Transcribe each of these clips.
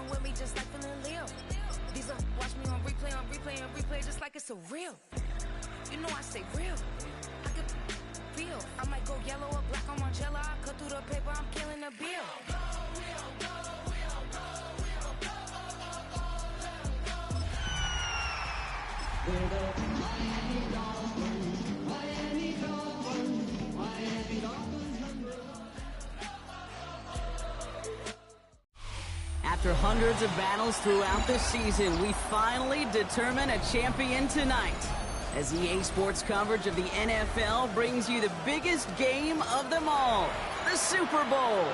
going with me just like feeling Leo. These are watch me on replay, just like it's a real. You know I stay real. I could feel. I might go yellow or black on Margiela. I cut through the paper, I'm killing the bill. After hundreds of battles throughout the season, we finally determine a champion tonight. As EA Sports coverage of the NFL brings you the biggest game of them all, the Super Bowl.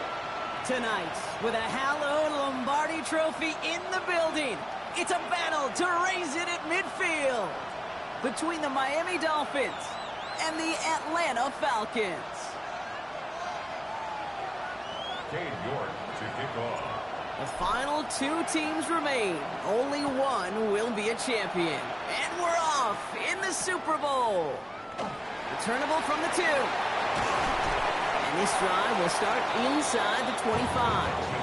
Tonight, with a hallowed Lombardi trophy in the building, it's a battle to raise it at midfield between the Miami Dolphins and the Atlanta Falcons. Cade York to kick off. The final two teams remain. Only one will be a champion. And we're off in the Super Bowl. Returnable from the 2. And this drive will start inside the 25.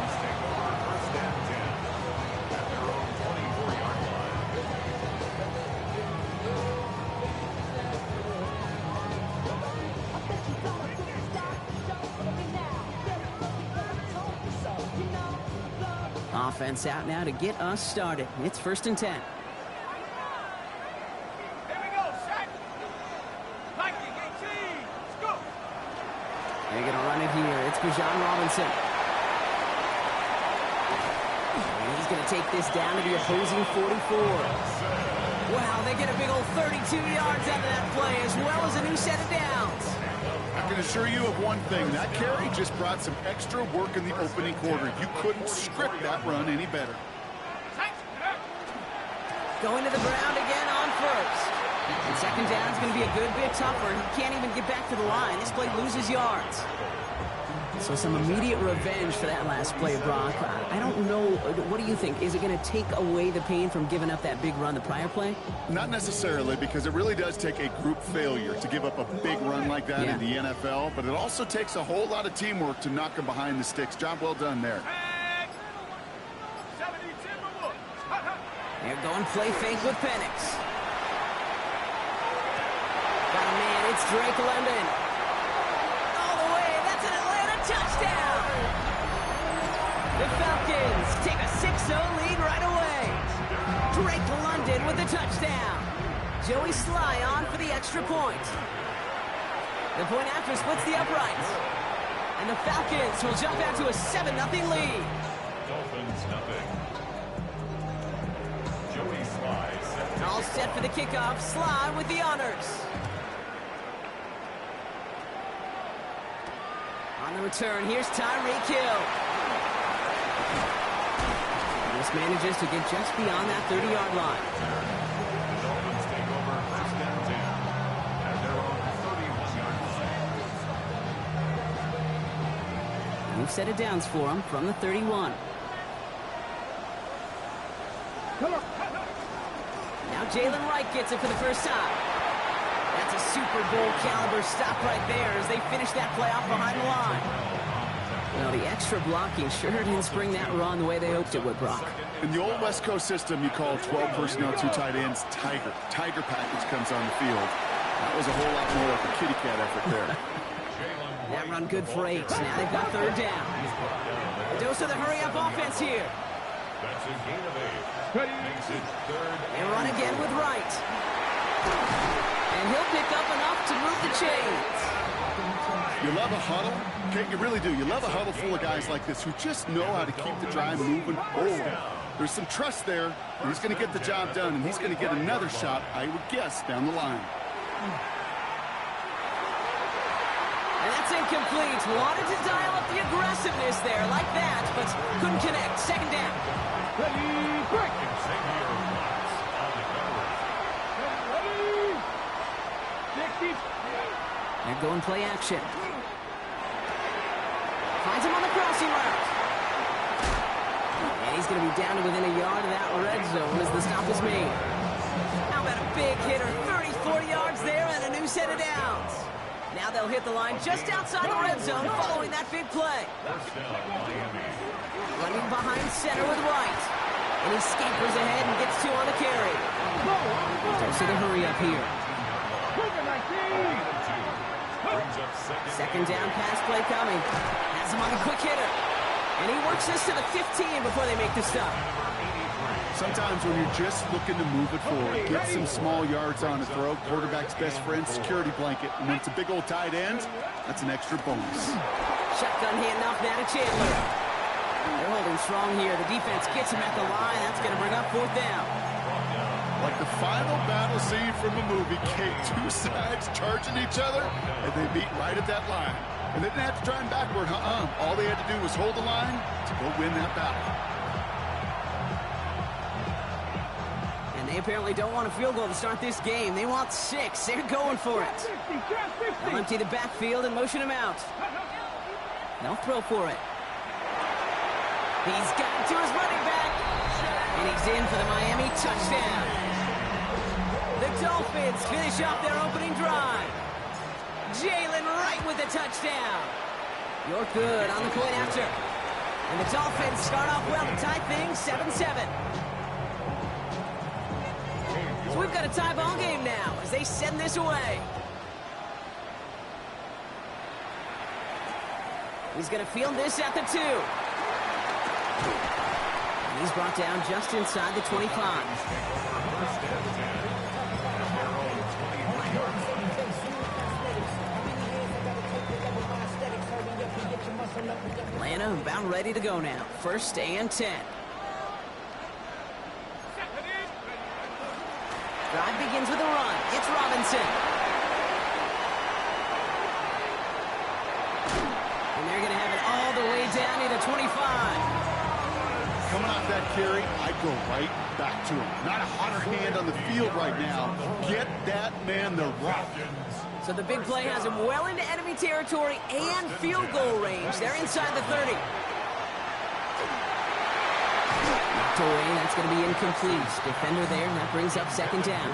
Offense out now to get us started. It's 1st and 10. Here we go, Shaq. Mikey, get cheese. Let's go. They're going to run it here. It's Bijan Robinson. And he's going to take this down to the opposing 44. Wow, they get a big old 32 yards out of that play, as well as a new set of downs. I can assure you of one thing. That carry just brought some extra work in the opening quarter. You couldn't script that run any better. Going to the ground again on first. And second down is going to be a good bit tougher. He can't even get back to the line. This play loses yards. So some immediate revenge for that last play, Brock. I don't know. What do you think? Is it going to take away the pain from giving up that big run the prior play? Not necessarily, because it really does take a group failure to give up a big run like that in the NFL. But it also takes a whole lot of teamwork to knock them behind the sticks. Job well done there. They're going play fake with Penix. Got a man. It's Drake London. Touchdown! The Falcons take a 6-0 lead right away. Drake London with the touchdown. Joey Sly on for the extra point. The point after splits the uprights. And the Falcons will jump out to a 7-0 lead. Dolphins nothing. Joey Sly set. All set for the kickoff. Sly with the honors. On the return, here's Tyreek Hill. This manages to get just beyond that 30-yard line. The Dolphins take over 1st and 10 at their own 31-yard line. New set of downs for him from the 31. Now Jalen Wright gets it for the first time. That's a Super Bowl caliber stop right there as they finish that play off behind the line. Well, the extra blocking sure didn't spring that run the way they hoped it would, Brock. In the old West Coast system, you call 12 personnel, 2 tight ends, Tiger. Tiger package comes on the field. That was a whole lot more of a kitty cat effort there. That run good for 8. Now they've got 3rd down. A dose of the hurry-up offense here. That's a gain of 8. Makes it 3rd. And run again with Wright. And he'll pick up enough to move the chains. You love a huddle? Okay, you really do. You love a huddle full of guys like this who just know how to keep the drive moving forward. There's some trust there. And he's going to get the job done, and he's going to get another shot, I would guess, down the line. And that's incomplete. Wanted to dial up the aggressiveness there like that, but couldn't connect. 2nd down. Ready, break. They're going play action. Finds him on the crossing route. And he's going to be down to within a yard of that red zone as the stop is made. How about a big hitter? 34 yards there and a new set of downs. Now they'll hit the line just outside the red zone following that big play. First down, Miami. Running behind center with right. And he scampers ahead and gets 2 on the carry. Don't see the hurry up here. Second down pass play coming. Has him on the quick hitter. And he works this to the 15 before they make the stop. Sometimes when you're just looking to move it forward, get some small yards on a throw, quarterback's best friend, security blanket. And when it's a big old tight end, that's an extra bonus. Shotgun handoff now to Chandler. They're holding strong here. The defense gets him at the line. That's going to bring up 4th down. Like the final battle scene from a movie, Kate, 2 sides charging each other, and they meet right at that line. And they didn't have to try and backward, All they had to do was hold the line to go win that battle. And they apparently don't want a field goal to start this game. They want 6. They're going for it. They'll empty the backfield and motion him out. They'll throw for it. He's got it to his running back. And he's in for the Miami touchdown. The Dolphins finish off their opening drive. Jalen Wright with the touchdown. You're good on the point after. And the Dolphins start off well to tie things 7-7. So we've got a tie ball game now as they send this away. He's going to field this at the 2. And he's brought down just inside the 25. Atlanta about ready to go now. 1st and 10. Drive begins with a run. It's Robinson. And they're going to have it all the way down to the 25. Coming off that carry, I'd go right back to him. Not a hotter hand on the field right now. Get that man the rock. So the big play has him well into enemy territory and field goal range. They're inside the 30. Knocked away, that's going to be incomplete. Defender there, and that brings up 2nd down.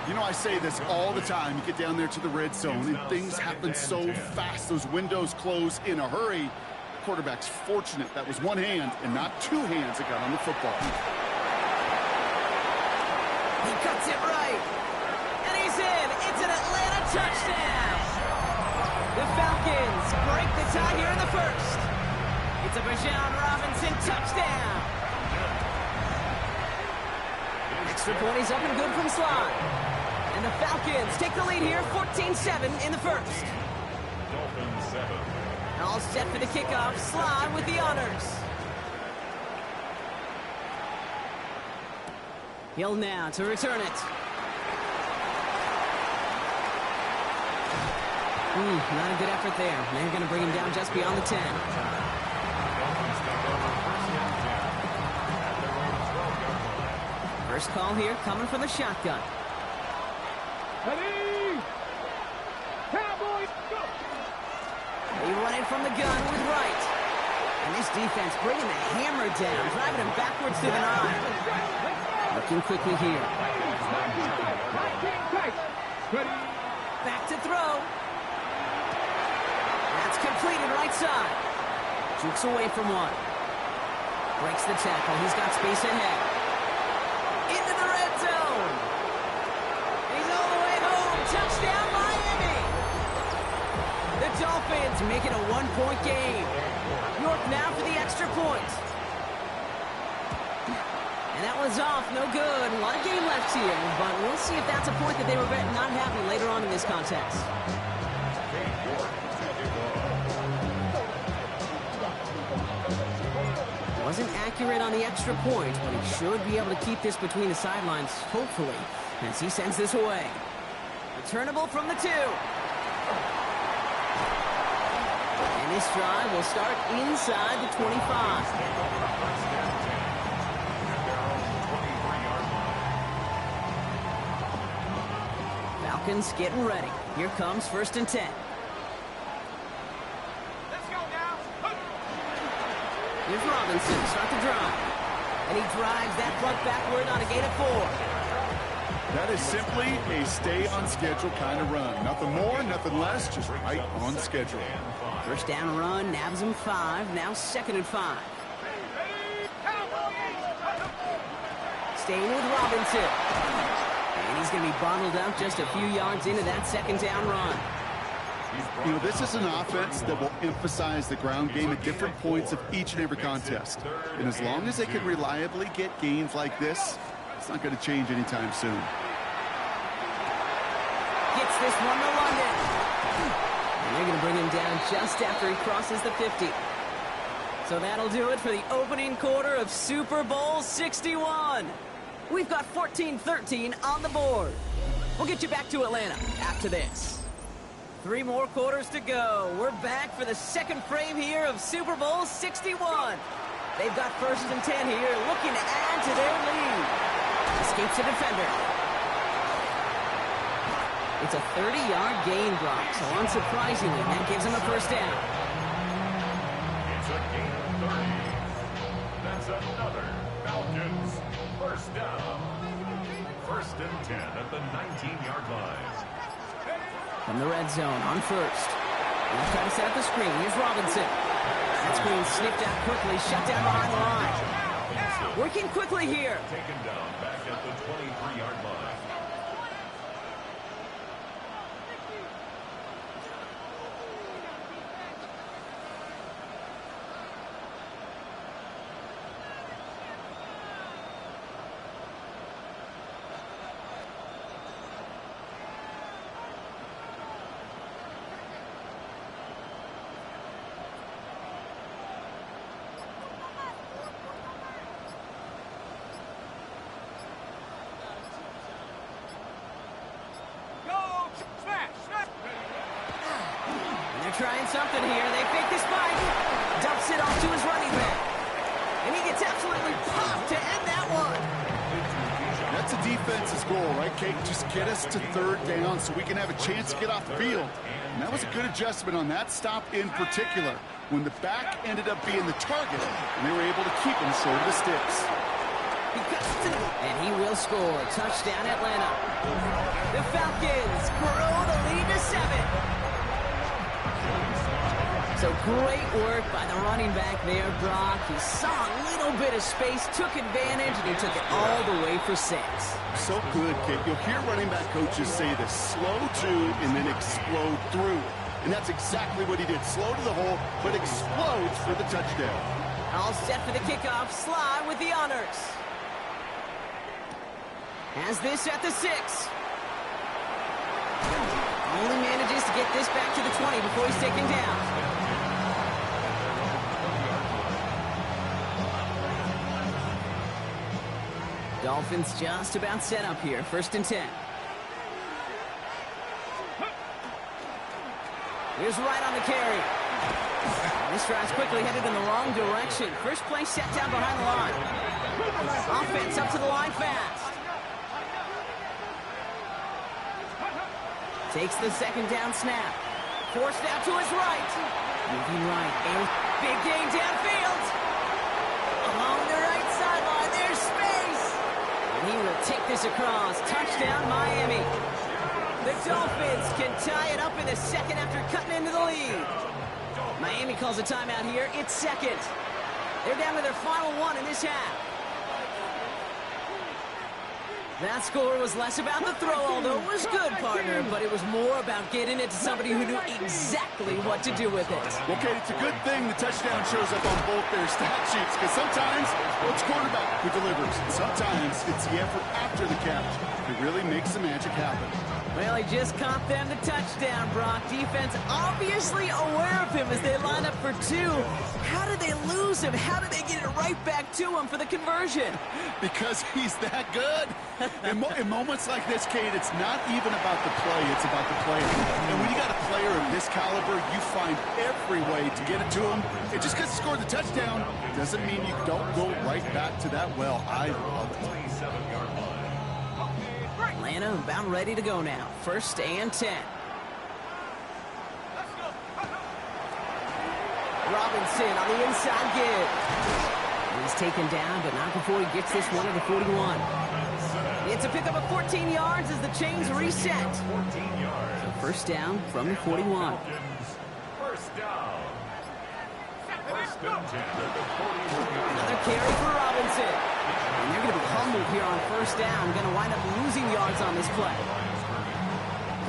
You know, I say this all the time. You get down there to the red zone, and things happen so fast. Those windows close in a hurry. The quarterback's fortunate that was 1 hand and not 2 hands that got on the football. He cuts it right. And he's in. It's an Atlanta touchdown. The Falcons break the tie here in the 1st. It's a Bijan Robinson touchdown. Extra point is up and good from slot. And the Falcons take the lead here, 14-7 in the 1st. Dolphins 7. All set for the kickoff. Slot with the honors. Hill now to return it. Not a good effort there. They're going to bring him down just beyond the 10. First call here coming from the shotgun. Ready? Cowboys, go! They run it from the gun with right. And this defense bringing the hammer down, driving him backwards to the 9. Looking quickly here. Back to throw. That's completed right side. Jukes away from 1. Breaks the tackle. He's got space ahead. Into the red zone. He's all the way home. Touchdown, Miami. The Dolphins make it a 1-point game. York now for the extra point. And that was off, no good. A lot of game left here, but we'll see if that's a point that they regret not having later on in this contest. Wasn't accurate on the extra point, but he should be able to keep this between the sidelines, hopefully, as he sends this away. Returnable from the 2. And this drive will start inside the 25. Falcons getting ready. Here comes 1st and 10. Here's Robinson, start the drive. And he drives that front backward on a gain of 4. That is simply a stay-on-schedule kind of run. Nothing more, nothing less, just right on schedule. First down run, nabs him 5, now 2nd and 5. staying with Robinson. And he's going to be bottled up just a few yards into that second down run. You know, this is an offense that will emphasize the ground game at different points of each and every contest. And as long as they can reliably get gains like this, it's not going to change anytime soon. Gets this one to London. And they're going to bring him down just after he crosses the 50. So that'll do it for the opening quarter of Super Bowl 61. We've got 14-13 on the board. We'll get you back to Atlanta after this. 3 more quarters to go. We're back for the second frame here of Super Bowl 61. They've got 1st and 10 here, looking to add to their lead. Escapes a defender. It's a 30-yard gain block, so unsurprisingly, that gives him a first down. It's a gain of 30. That's another Falcons first down. 1st and 10 at the 19-yard line. From the red zone on 1st. He'll try to set up the screen. Here's Robinson. That screen snipped out quickly, shut down behind the line. Working quickly here. Taken down back at the 23-yard line. Trying something here. They fake this spike. Dumps it off to his running back. And he gets absolutely popped to end that one. That's a defense's goal, right, Kate? Just get us to 3rd down so we can have a chance to get off the field. And that was a good adjustment on that stop in particular, when the back ended up being the target, and they were able to keep him short of the sticks. And he will score. Touchdown, Atlanta. The Falcons grow the lead to 7. So great work by the running back there, Brock. He saw a little bit of space, took advantage, and he took it all the way for 6. So good, Kate. You'll hear running back coaches say this: slow to and then explode through. And that's exactly what he did. Slow to the hole, but explodes for the touchdown. All set for the kickoff. Sly with the honors. Has this at the 6. Only manages to get this back to the 20 before he's taken down. Dolphins just about set up here. 1st and 10. Here's Wright on the carry. This drive's quickly headed in the wrong direction. First play set down behind the line. Offense up to the line fast. Takes the second down snap. Forced out to his right. Moving right. A big gain downfield. Along the right sideline. There's space. And he will take this across. Touchdown, Miami. The Dolphins can tie it up in the second after cutting into the lead. Miami calls a timeout here. It's second. They're down to their final one in this half. That score was less about the throw, although it was good, partner, but it was more about getting it to somebody who knew exactly what to do with it. Okay, it's a good thing the touchdown shows up on both their stat sheets, because sometimes it's quarterback who delivers. Sometimes it's the effort after the catch that really makes the magic happen. Well, he just caught them the touchdown, Brock. Defense obviously aware of him as they line up for 2. How did they lose him? How did they get it right back to him for the conversion? Because he's that good. In moments like this, Kate, it's not even about the play, it's about the player. And when you got a player of this caliber, you find every way to get it to him. And just because he scored the touchdown doesn't mean you don't go right back to that well. I love it. Atlanta about ready to go now. 1st and 10. Robinson on the inside give. He's taken down, but not before he gets this one at the 41. It's a pickup of 14 yards as the chains reset. So 1st down from the 41. First down. 1st and 10 at the 41. Another carry for Robinson. And they're going to be humbled here on first down. Going to wind up losing yards on this play.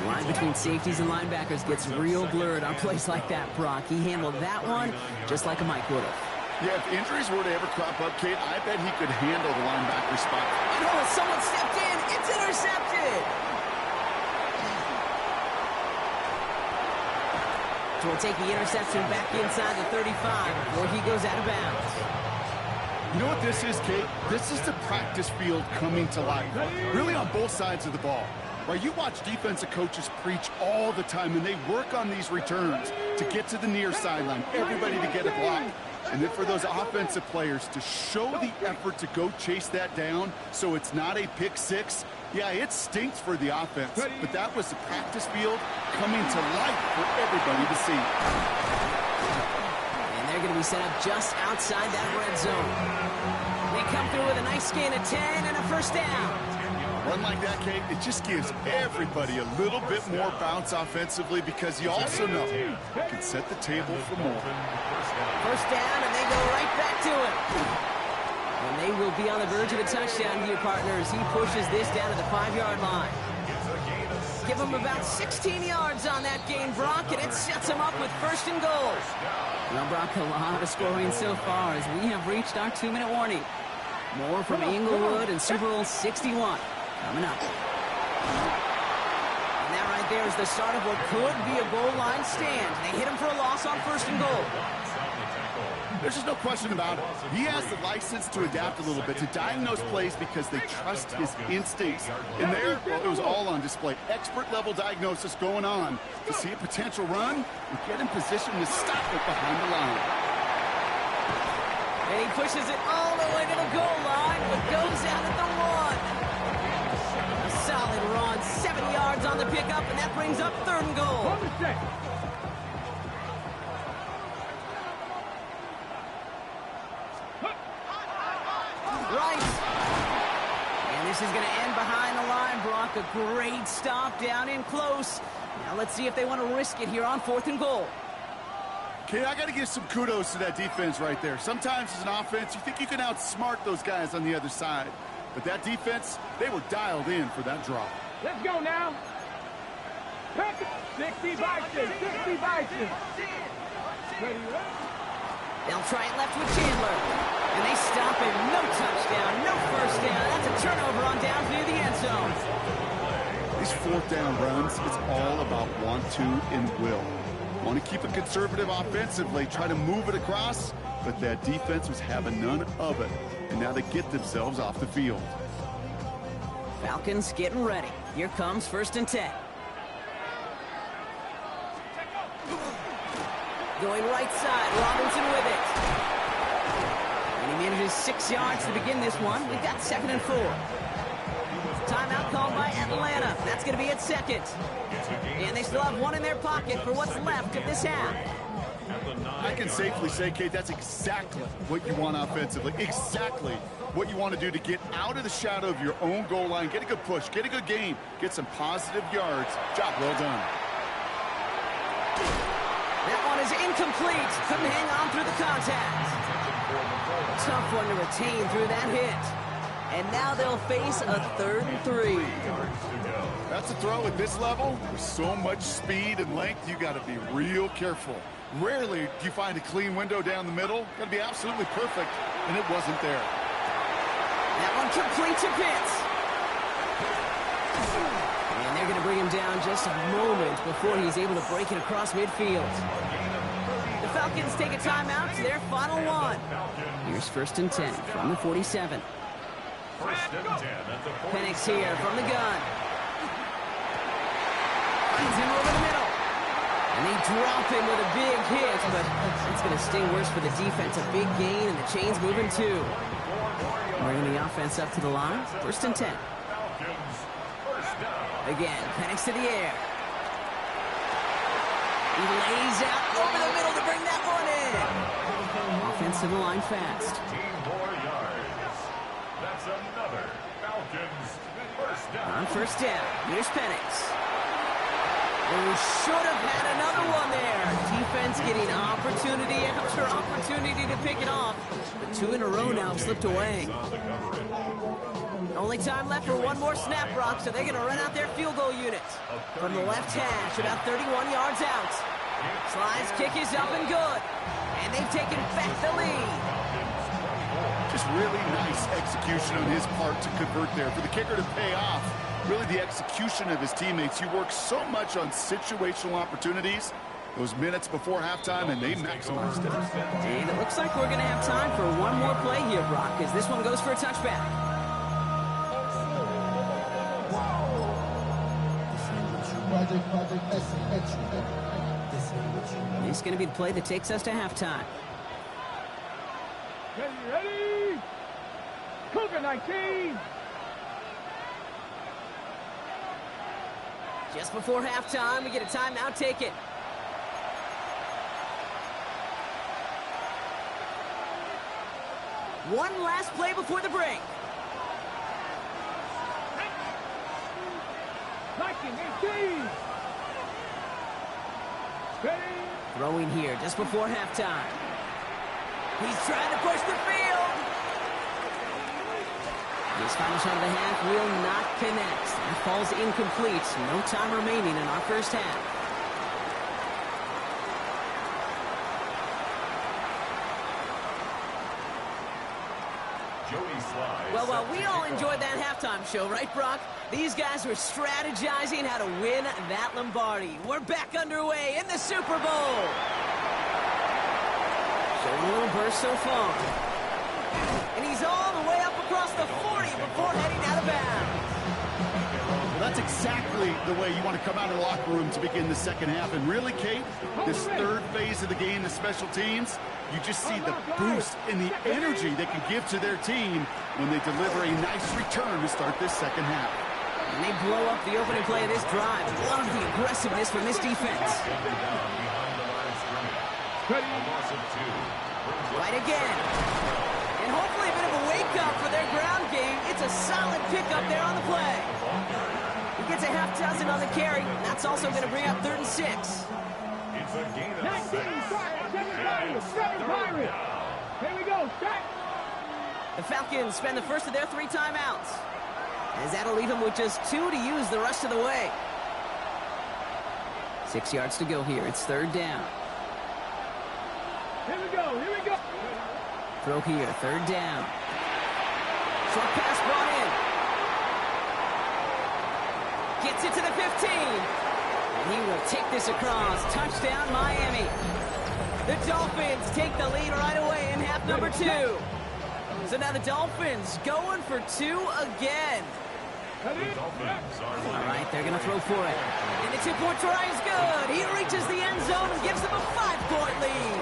The line between safeties and linebackers gets real blurred on plays like that, Brock. He handled that one just like a Mike would have. Yeah, if injuries were to ever crop up, Kate, I bet he could handle the linebacker spot. Oh, someone stepped in. It's intercepted. So we'll take the interception back inside the 35 before he goes out of bounds. You know what this is, Kate? This is the practice field coming to life, really on both sides of the ball. Right, you watch defensive coaches preach all the time, and they work on these returns to get to the near sideline, everybody to get a block. And then for those offensive players to show the effort to go chase that down so it's not a pick six, yeah, it stinks for the offense. But that was the practice field coming to life for everybody to see. And they're going to be set up just outside that red zone. They come through with a nice gain of 10 and a first down. Run like that, Kate, it just gives everybody a little bit more bounce offensively because you also know you can set the table for more. First down, and they go right back to it. And they will be on the verge of a touchdown here, partners. He pushes this down to the 5-yard line. Give him about 16 yards on that gain, Brock, and it sets him up with first and goal. Well, Brock, a lot of scoring so far as we have reached our 2-minute warning. More from Inglewood and Super Bowl 61. Coming up. And that right there is the start of what could be a goal line stand. They hit him for a loss on first and goal. There's just no question about it. He has the license to adapt a little bit, to diagnose plays because they trust his instincts. And there, well, it was all on display. Expert-level diagnosis going on to see a potential run and get in position to stop it behind the line. And he pushes it all the way to the goal line, but goes out at the 1. Solid run, 70 yards on the pickup, and that brings up third and goal. Right. And this is going to end behind the line, Brock. A great stop down in close. Now let's see if they want to risk it here on fourth and goal. Okay, I got to give some kudos to that defense right there. Sometimes as an offense, you think you can outsmart those guys on the other side. But that defense, they were dialed in for that draw. Let's go now. 60 Vikings, 60 Vikings. Ready? They'll try it left with Chandler. And they stop him. No touchdown, no first down. That's a turnover on down near the end zone. These fourth down runs, it's all about want to and will. Want to keep it conservative offensively, try to move it across, but that defense was having none of it. And now they get themselves off the field. Falcons getting ready. Here comes first and 10. Going right side, Robinson with it. And he manages 6 yards to begin this one. We've got 2nd and 4. Timeout called by Atlanta. That's going to be at second. And they still have one in their pocket for what's left of this half. I can safely say, Kate, that's exactly what you want offensively. Exactly what you want to do to get out of the shadow of your own goal line, get a good push, get a good gain, get some positive yards. Job well done. That one is incomplete. Couldn't hang on through the contact. Tough one to retain through that hit. And now they'll face a 3rd and 3. That's a throw at this level. With so much speed and length, you got to be real careful. Rarely do you find a clean window down the middle. Got to be absolutely perfect, and it wasn't there. That one complete to Pitts. And they're going to bring him down just a moment before he's able to break it across midfield. The Falcons take a timeout to their final one. Here's first and 10 from the 47. Penix here from the gun. Finds him over the middle. And they drop him with a big hit, but it's going to sting worse for the defense. A big gain, and the chain's moving too. Bringing the offense up to the line. First and 10. Again, Penix to the air. He lays out over the middle to bring that one in. Offense to the line fast. 15 more yards. That's another Falcons first down. On first down, here's Penix. Who should have had another one there. Defense getting opportunity after opportunity to pick it off. But 2 in a row now slipped away. Only time left for one more snap, Brock, so they're going to run out their field goal unit. From the left hash, about 31 yards out. Sly's kick is up and good. And they've taken back the lead. Just really nice execution on his part to convert there. For the kicker to pay off, really the execution of his teammates. He works so much on situational opportunities. Those minutes before halftime, and they maximized it. And it looks like we're going to have time for one more play here, Brock, as this one goes for a touchback. This is going to be the play that takes us to halftime. Ready? Cougar 19. Just before halftime, we get a timeout taken. One last play before the break. Viking 18. Ready? Throwing here just before halftime. He's trying to push the field. This final shot of the half will not connect. That falls incomplete. No time remaining in our first half. Well, while we all enjoyed that halftime show, right, Brock? These guys were strategizing how to win that Lombardi. We're back underway in the Super Bowl. Showing a little burst so far. And he's all the way up across the 40 before heading out of bounds. Well, that's exactly the way you want to come out of the locker room to begin the second half. And really, Kate, this third phase of the game, the special teams, you just see the boost and the energy they can give to their team when they deliver a nice return to start this second half. And they blow up the opening play of this drive. Love the aggressiveness from this defense. Right again. And hopefully a bit of a wake-up for their ground game. It's a solid pickup there on the play. He gets a half dozen on the carry. That's also going to bring up 3rd and 6. It's a gain of 6. 7 Pirates. Here we go. Set. The Falcons spend the first of their 3 timeouts, as that'll leave them with just 2 to use the rest of the way. 6 yards to go here. It's 3rd down. Here we go. Here we go. Throw here. 3rd down. Short pass brought in. Gets it to the 15. And he will take this across. Touchdown, Miami. The Dolphins take the lead right away in half number 2. So now the Dolphins going for 2 again. All right, they're going to throw for it. And the 2-point try is good. He reaches the end zone and gives them a 5-point lead.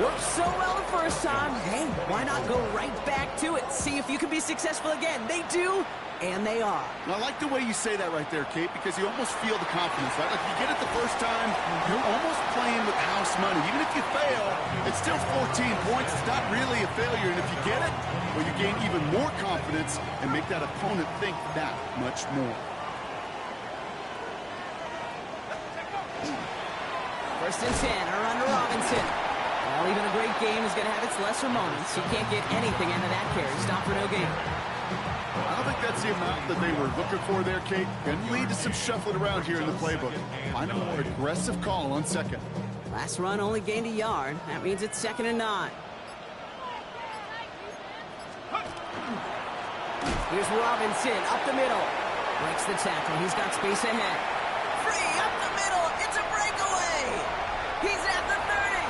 Worked so well the first time. Hey, why not go right back to it? See if you can be successful again. They do, and they are. And I like the way you say that right there, Kate, because you almost feel the confidence, right? Like, if you get it the first time, you're almost playing with house money. Even if you fail, it's still 14 points. It's not really a failure. And if you get it, well, you gain even more confidence and make that opponent think that much more. 1st and 10, around to Robinson. Well, even a great game is going to have its lesser moments. You can't get anything out of that carry. Stop for no gain. I don't think that's the amount that they were looking for there, Kate. Going to lead to some shuffling around here in the playbook. Find a more aggressive call on 2nd. Last run only gained a yard. That means it's 2nd and 9. Here's Robinson up the middle. Breaks the tackle. He's got space ahead. Free up the middle. It's a breakaway. He's at the 30.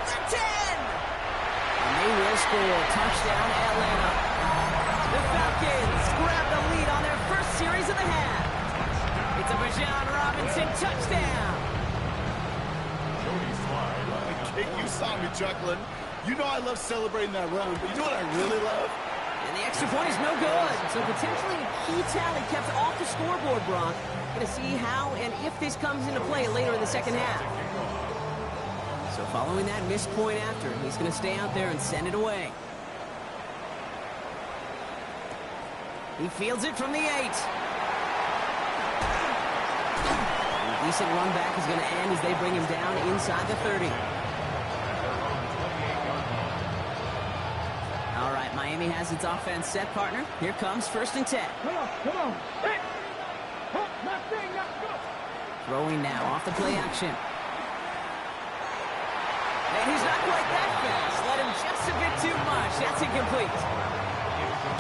The 10. And they will score. Touchdown, Atlanta. The Falcons grab the lead on their first series of the half. It's a Bijan Robinson touchdown. Kate, you saw me chuckling. You know I love celebrating that run, but you know what I really love? And the extra point is no good. So potentially a key tally kept off the scoreboard, Brock. Going to see how and if this comes into play later in the second half. So following that missed point after, he's going to stay out there and send it away. He fields it from the 8. And a decent run back is going to end as they bring him down inside the 30. All right, Miami has its offense set, partner. Here comes 1st and 10. Come on, come on. Hit. Hook, not thing, not go. Throwing now off the play action. And he's not quite that fast. Let him just a bit too much. That's incomplete.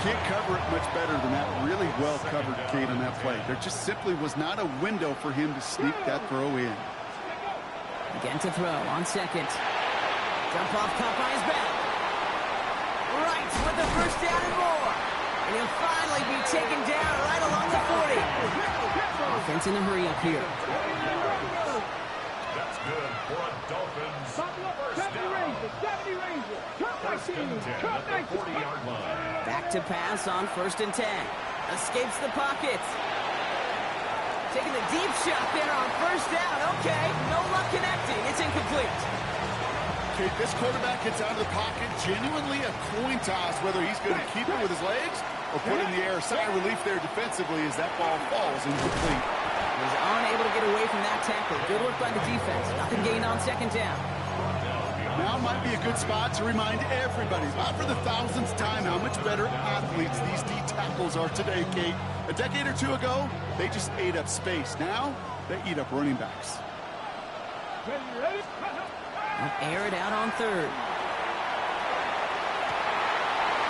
Can't cover it much better than that. Really well covered, Kate, on that play. There just simply was not a window for him to sneak that throw in. Again to throw on 2nd. Jump off caught by his back. Right with the 1st down and more. And he'll finally be taken down right along the 40. Offense in a hurry up here. That's good for a Dolphins first 70 down. Rangers, 70 Rangers. First and 10 at the 40-yard line. Back to pass on 1st and 10. Escapes the pocket. Taking the deep shot there on 1st down. Okay, no luck connecting. It's incomplete. Kate, this quarterback gets out of the pocket. Genuinely a coin toss whether he's going to keep it with his legs or put in the air. Sigh of relief there defensively as that ball falls incomplete. He was unable to get away from that tackle. Good work by the defense. Nothing gained on 2nd down. Now might be a good spot to remind everybody, not for the 1000th time, how much better athletes these D tackles are today, Kate. A decade or two ago, they just ate up space. Now, they eat up running backs. Ready? Air it out on 3rd.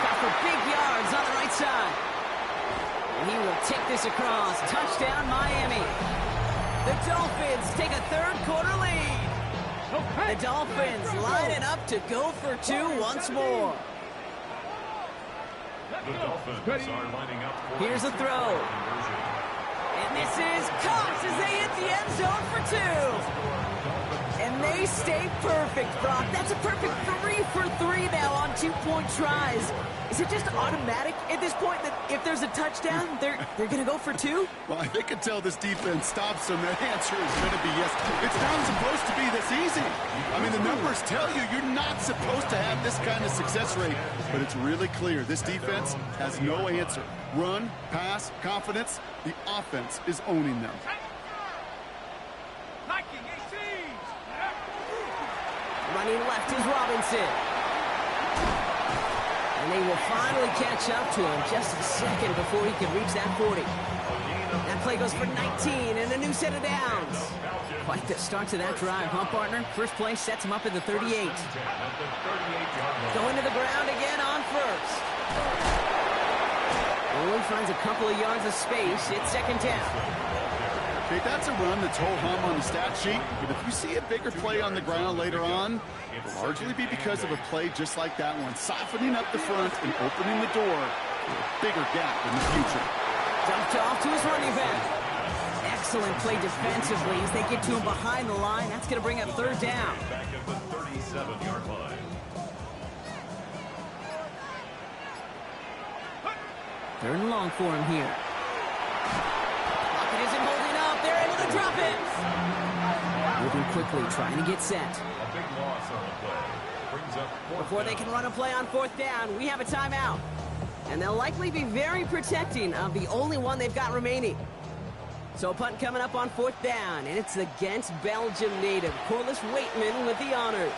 Got for big yards on the right side. And he will take this across. Touchdown, Miami. The Dolphins take a 3rd quarter lead. The Dolphins line it up to go for 2 once more. The Dolphins are lining up for Here's a throw. And this is caught as they hit the end zone for 2. And they stay perfect, Brock. That's a perfect 3 for 3 now on 2-point tries. Is it just automatic at this point that if there's a touchdown, they're going to go for 2? Well, I think until this defense stops them, that answer is going to be yes. It's not supposed to be this easy. I mean, the numbers tell you you're not supposed to have this kind of success rate. But it's really clear this defense has no answer. Run, pass, confidence. The offense is owning them. Running left is Robinson. And they will finally catch up to him just a second before he can reach that 40. That play goes for 19 and a new set of downs. Quite the start to that drive, huh, partner? First play sets him up at the 38. Going to the ground again on 1st. Only finds a couple of yards of space. It's 2nd down. Okay, that's a run that's ho-hum on the stat sheet, but if you see a bigger play on the ground later on, it'll largely be because of a play just like that one, softening up the front and opening the door for a bigger gap in the future. Dumped off to his running back. Excellent play defensively as they get to him behind the line. That's going to bring up 3rd down. back at the 37-yard line. 3rd and long for him here. Pocket isn't holding up. They're able to drop it. Moving quickly, trying to get set. A big loss on the play. Brings up 4th Before they can run a play on 4th down, we have a timeout. And they'll likely be very protecting of the only one they've got remaining. So a punt coming up on 4th down, and it's against Belgium native Corliss Waitman with the honors.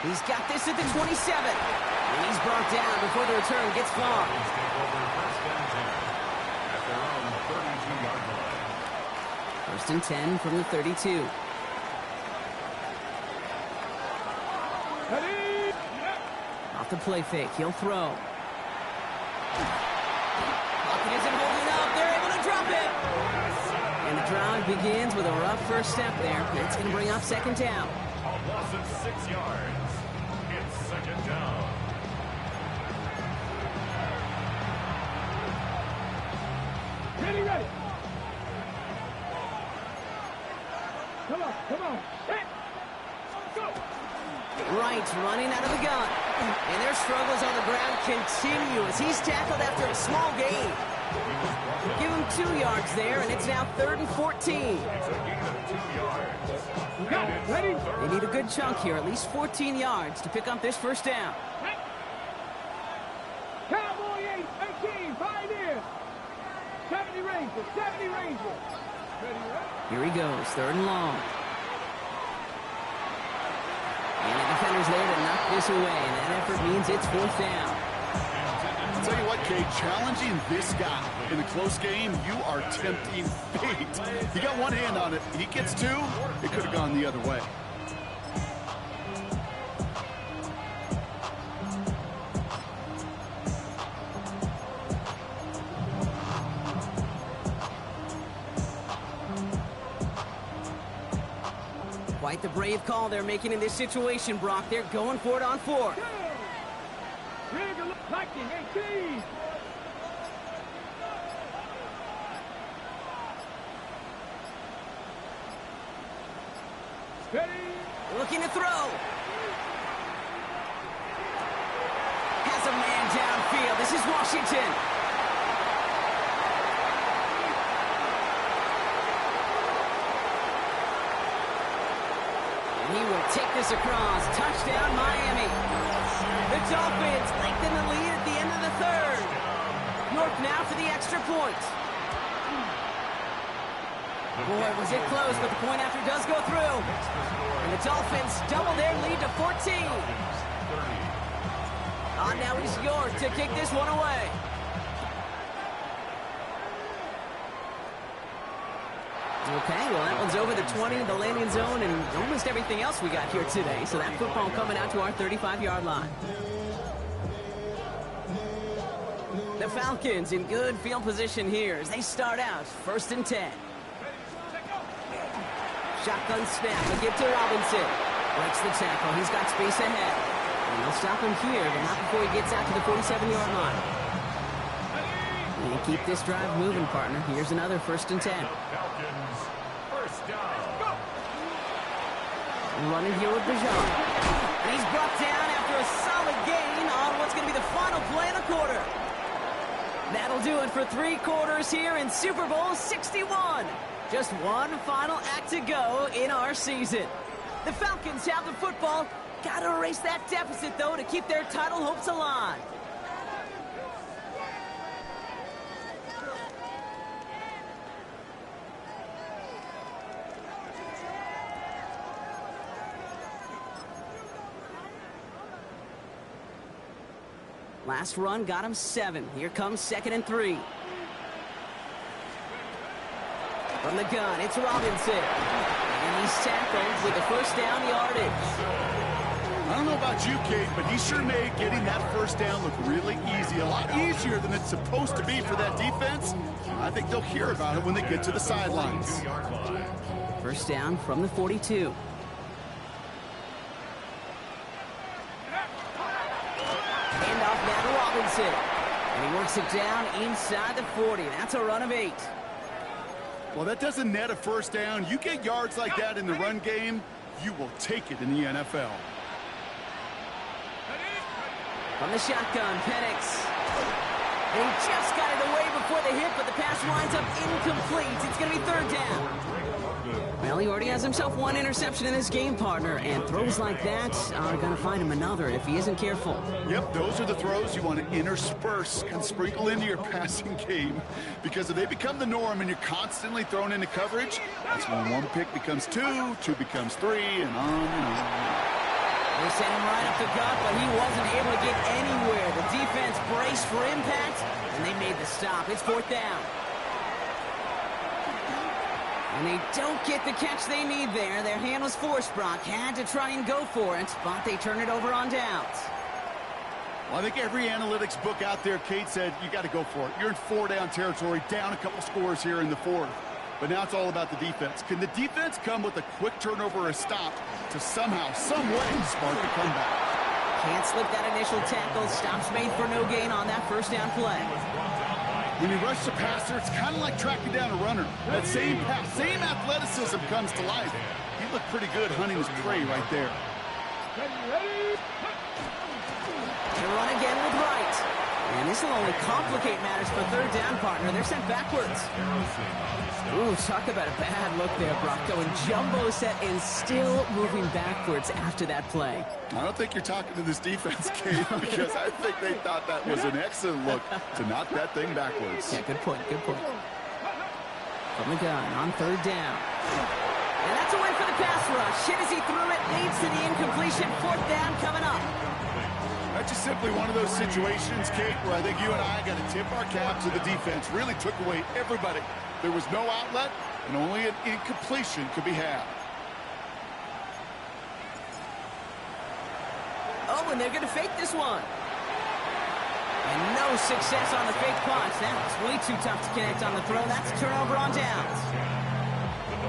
He's got this at the 27. And he's brought down before the return gets far. Take over 1st and 10 at their own 32-yard line. 1st and 10 from the 32. Ready? Off the play fake, he'll throw. Pocket isn't holding up, they're able to drop it. And the drive begins with a rough first step there. It's going to bring up 2nd down. A loss of 6 yards. It's 2nd down. Ready. Come on. Hit. Go. Right, running out of the gun. And their struggles on the ground continue as he's tackled after a small gain. Give him 2 yards there, and it's now 3rd and 14. It's a gain of 2 yards. Go. Ready? They need a good chunk here, at least 14 yards to pick up this 1st down. Cowboy 18, Pioneer. 70 Rangers. Ready? Here he goes, 3rd and long. And the defender's there to knock this away, and that effort means it's 4th down. I'll tell you what, Kate, challenging this guy in a close game, you are tempting fate. He got one hand on it. He gets two, it could have gone the other way. Quite the brave call they're making in this situation, Brock. They're going for it on 4th. Looking to throw. Has a man downfield. This is Washington. And he will take this across. Touchdown, Miami. The Dolphins lengthen the lead at the end of the 3rd. York now for the extra point. Boy, was it close, but the point after does go through. And the Dolphins double their lead to 14. On now is York to kick this one away. Okay, well, that one's over the 20, the landing zone, and almost everything else we got here today. So that football coming out to our 35-yard line. The Falcons in good field position here as they start out 1st and 10. Shotgun snap, a give to Robinson. Breaks the tackle, he's got space ahead. And they'll stop him here, but not before he gets out to the 47-yard line. And keep this drive moving, partner. Here's another 1st and 10. Falcons, 1st down. Running here with Bijan. And he's brought down after a solid gain on what's going to be the final play of the quarter. That'll do it for 3 quarters here in Super Bowl 61. Just one final act to go in our season. The Falcons have the football. Got to erase that deficit, though, to keep their title hopes alive. Last run got him 7. Here comes 2nd and 3. From the gun, it's Robinson. And he's tackled with the 1st down yardage. I don't know about you, Kate, but he sure made getting that 1st down look really easy. A lot easier than it's supposed to be for that defense. I think they'll hear about it when they get to the sidelines. 1st down from the 42. Handoff now to Robinson. And he works it down inside the 40. That's a run of 8. Well, that doesn't net a 1st down. You get yards like that in the run game, you will take it in the NFL. From the shotgun, Penix. And he just got it away before the hit, but the pass winds up incomplete. It's going to be 3rd down. Well, he already has himself 1 interception in his game, partner, and throws like that are going to find him another if he isn't careful. Yep, those are the throws you want to intersperse and sprinkle into your passing game, because if they become the norm and you're constantly thrown into coverage, that's when 1 pick becomes 2, 2 becomes 3, and on and on. They sent him right up the gut, but he wasn't able to get anywhere. The defense braced for impact, and they made the stop. It's 4th down. And they don't get the catch they need there. Their hand was forced, Brock. Had to try and go for it, but they turn it over on downs. Well, I think every analytics book out there, Kate, said you got to go for it. You're in 4-down territory, down a couple scores here in the 4th. But now it's all about the defense. Can the defense come with a quick turnover or a stop to somehow, some way, spark the comeback? Can't slip that initial tackle. Stops made for no gain on that 1st down play. When you rush the passer, it's kind of like tracking down a runner. That same pass, same athleticism comes to life. He looked pretty good hunting his prey right there. To run again with Wright. And this will only complicate matters for 3rd down, partner. They're sent backwards. Ooh, talk about a bad look there, Brock. Going jumbo set and still moving backwards after that play. I don't think you're talking to this defense, Kate, because I think they thought that was an excellent look to knock that thing backwards. Yeah, good point, good point. From the gun on 3rd down. And that's a win for the pass rush. Hit as he threw it, leads to the incompletion. 4th down coming up. simply one of those situations, Kate, where I think you and I got to tip our cap to the defense. Really took away everybody. There was no outlet, and only an incompletion could be had. Oh, and they're going to fake this one. And no success on the fake punch. That was way too tough to connect on the throw. That's a turnover on downs.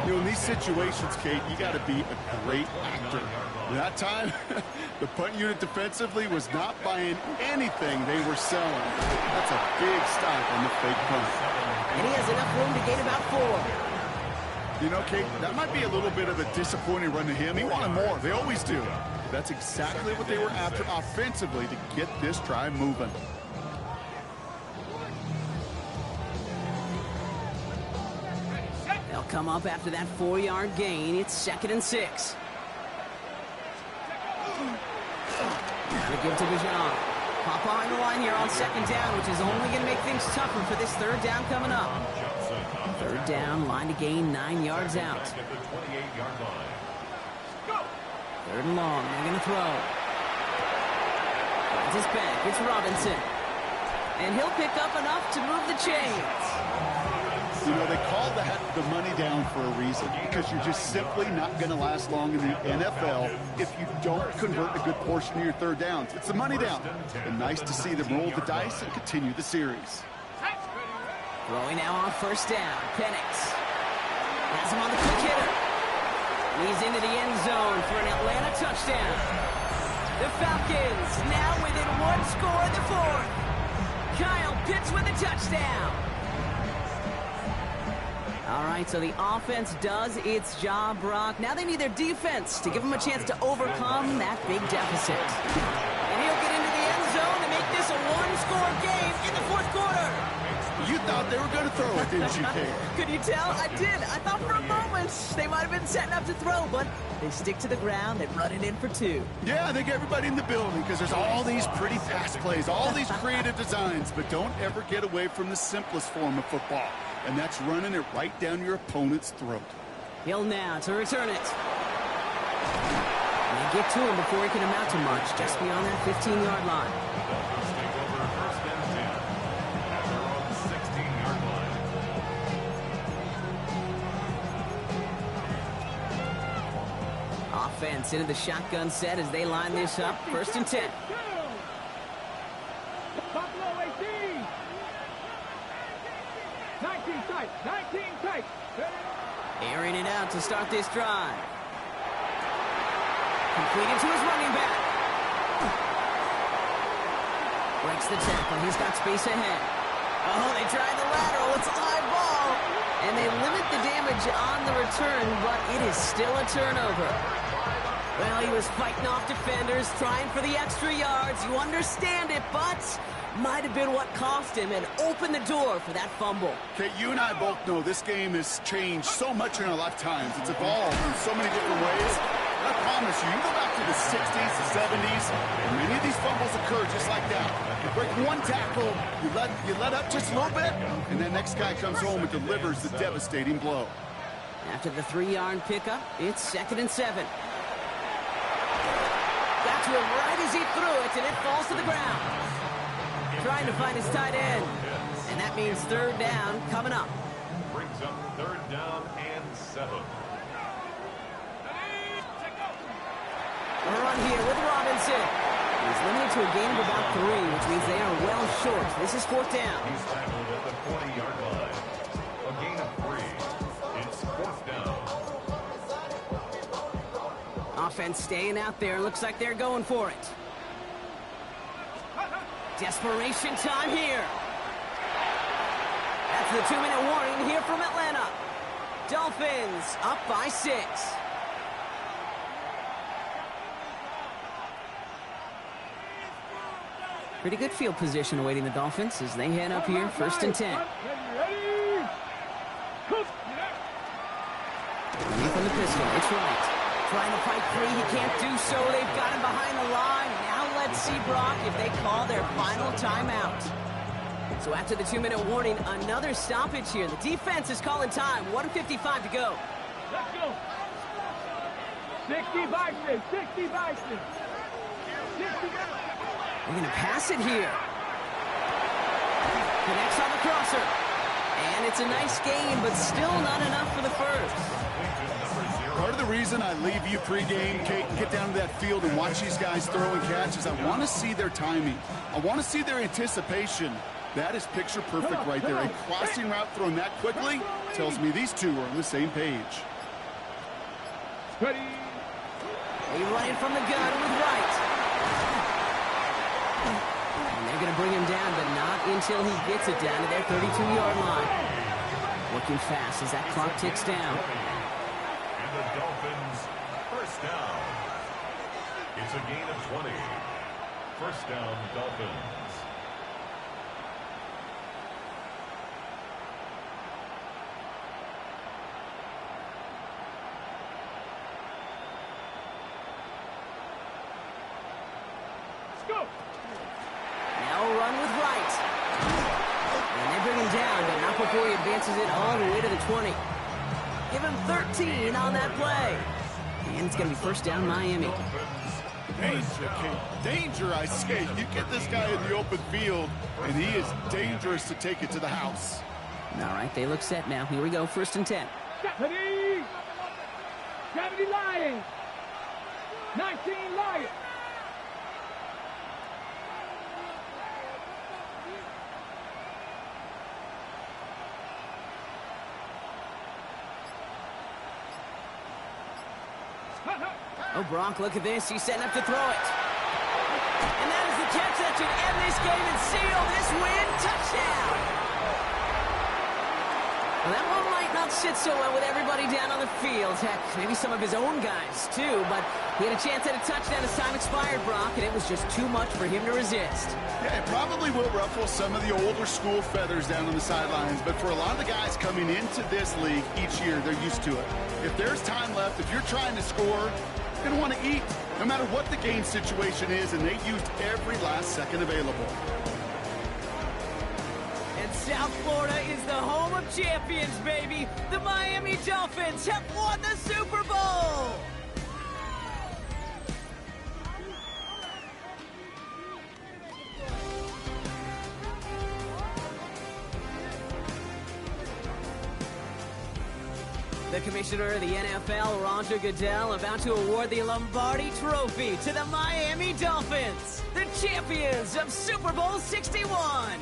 You know, in these situations, Kate, you got to be a great actor. That time, the punt unit defensively was not buying anything they were selling. That's a big stop on the fake punt. And he has enough room to gain about 4. You know, Kate, that might be a little bit of a disappointing run to him. He wanted more. They always do. That's exactly what they were after offensively to get this drive moving. They'll come up after that 4-yard gain. It's 2nd and 6. Gotta give to Bijan. Pop behind the line here on 2nd down, which is only going to make things tougher for this 3rd down coming up. 3rd down, line to gain 9 yards out. 3rd and long, they're going to throw. It's his back, it's Robinson. And he'll pick up enough to move the chains. You know, they call that the money down for a reason, because you're just simply not going to last long in the NFL if you don't convert a good portion of your 3rd downs. It's the money down. And nice to see them roll the dice and continue the series. Throwing now on 1st down. Penix has him on the quick hitter. He's into the end zone for an Atlanta touchdown. The Falcons now within 1 score in the 4th. Kyle Pitts with a touchdown. All right, so the offense does its job, Brock. Now they need their defense to give them a chance to overcome that big deficit. And he'll get into the end zone to make this a 1-score game in the 4th quarter. You thought they were going to throw it, didn't you, Kate? Could you tell? I did. I thought for a moment they might have been setting up to throw, but they stick to the ground. They run it in for 2. Yeah, I think everybody in the building, because there's all these pretty pass plays, all these creative designs, but don't ever get away from the simplest form of football, and that's running it right down your opponent's throat. Hill now to return it. They get to him before he can amount to much, just beyond that 15-yard line. Offense into the shotgun set as they line this up. 1st and 10. Buffalo 18. 19 tight. 19 tight. Airing it out to start this drive. Completed to his running back. Breaks the tackle. He's got space ahead. Oh, they tried the lateral. It's a live ball. And they limit the damage on the return, but it is still a turnover. Well, he was fighting off defenders, trying for the extra yards. You understand it, but might have been what cost him and opened the door for that fumble. Okay, you and I both know this game has changed so much in our lifetimes. It's evolved in so many different ways. I promise you, you go back to the 60s, the 70s, and many of these fumbles occur just like that. You break one tackle, you let up just a little bit, and the next guy comes home and delivers the devastating blow. After the 3-yard pickup, it's 2nd and 7. Got to him right as he threw it, and it falls to the ground. Trying to find his tight end. And that means 3rd down coming up. Brings up 3rd down and 7. A run here with Robinson. He's limited to a gain of about 3, which means they are well short. This is 4th down. He's tackled at the 40-yard line. A gain of 3. It's 4th down. Offense staying out there. Looks like they're going for it. Desperation time here. That's the 2-minute warning here from Atlanta. Dolphins up by 6. Pretty good field position awaiting the Dolphins as they head up here, 1st and 10. Underneath on the pistol, it's right. Trying to fight free, he can't do so. They've got him behind the line. Now let's see, Brock, if they call their final timeout. So after the 2-minute warning, another stoppage here. The defense is calling time. 1:55 to go. Let's go. 60 Bison. 60 Bison. 60 Bison. They're going to pass it here. Connects on the crosser. And it's a nice game, but still not enough for the first. Part of the reason I leave you pregame, Kate, and get down to that field and watch these guys throw and catch is I want to see their timing. I want to see their anticipation. That is picture perfect right there. A crossing route thrown that quickly tells me these two are on the same page. Ready. They run it from the gun with Wright. And they're going to bring him down, but not until he gets it down to their 32-yard line. Working fast as that clock ticks down. And the Dolphins, first down. It's a gain of 20. First down, Dolphins. Now a run with Wright. And they bring him down, but not before he advances it all the way to the 20. Give him 13 on that play. And it's going to be first down Miami. Danger, Kate. Danger, I say. You get this guy in the open field, and he is dangerous to take it to the house. All right, they look set now. Here we go, first and 10. Ready. 70 Lions. 19 Lions. Oh, Bronk, look at this. He's setting up to throw it. And that is the catch that should end this game and seal this win. Touchdown! Well, that one might not sit so well with everybody down on the field. Heck, maybe some of his own guys, too. But he had a chance at a touchdown as time expired, Bronk, and it was just too much for him to resist. Yeah, it probably will ruffle some of the older school feathers down on the sidelines, but for a lot of the guys coming into this league each year, they're used to it. If there's time left, if you're trying to score, you're going to want to eat, no matter what the game situation is, and they used every last second available. And South Florida is the home of champions, baby. The Miami Dolphins have won the Super Bowl. The commissioner of the NFL, Roger Goodell, about to award the Lombardi Trophy to the Miami Dolphins, the champions of Super Bowl 61.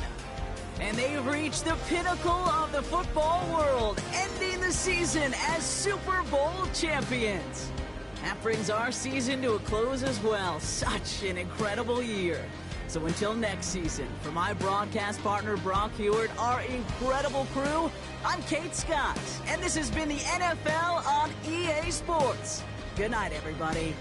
And they've reached the pinnacle of the football world, ending the season as Super Bowl champions. That brings our season to a close as well. Such an incredible year. So until next season, for my broadcast partner, Brock Heward, our incredible crew, I'm Kate Scott, and this has been the NFL on EA Sports. Good night, everybody.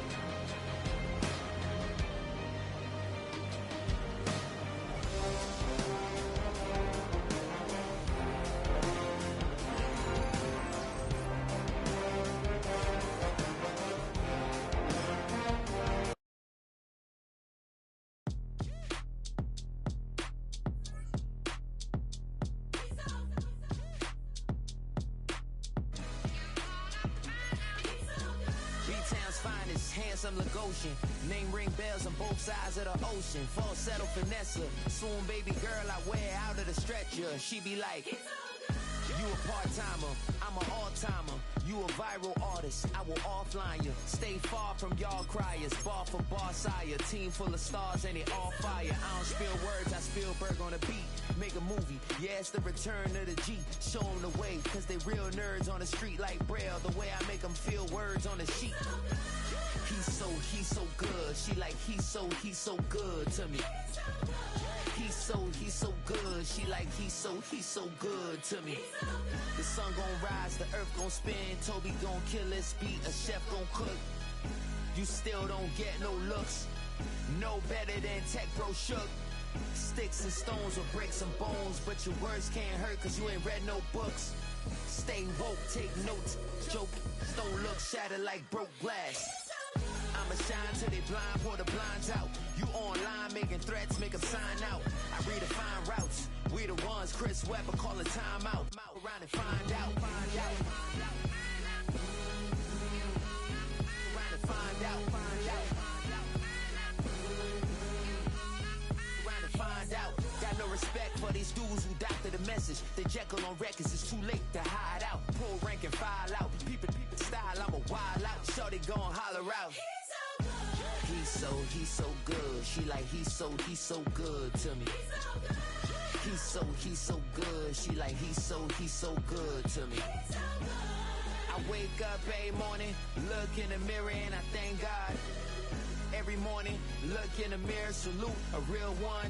Handsome Lagosian, name ring bells on both sides of the ocean. Falsetto finesse, soon baby girl I wear out of the stretcher. She be like, you a part-timer, I'm an all-timer. You a viral artist, I will offline you. Stay far from y'all criers, bar for bar sire. Team full of stars and it all fire. I don't spill words, I Spielberg on a beat. Make a movie, yeah, it's the return of the G. Show them the way, cause they real nerds on the street like Braille. The way I make them feel words on the sheet. He's so good. She like, he's so good to me. He's so good. She like, he's so good to me. The sun gon' rise, the earth gon' spin. Toby gon' kill this beat, a chef gon' cook. You still don't get no looks. No better than Tech Bro Shook. Sticks and stones will break some bones, but your words can't hurt cause you ain't read no books. Stay woke, take notes, joke, don't look shattered like broke glass. I'ma shine till they blind, pour the blinds out. You online making threats, make them sign out. I redefine routes, we the ones Chris Webber calling time out. Around and find out. Around and find out. these dudes who doctor the message. They Jekyll on records, it's too late to hide out. Pull rank and file out. People style, I'm a wild out. Shorty gon' holler out. He's so good. She like he's so good to me. He's so good. She like he's so good to me. I wake up every morning, look in the mirror and I thank God. Every morning, look in the mirror, salute a real one.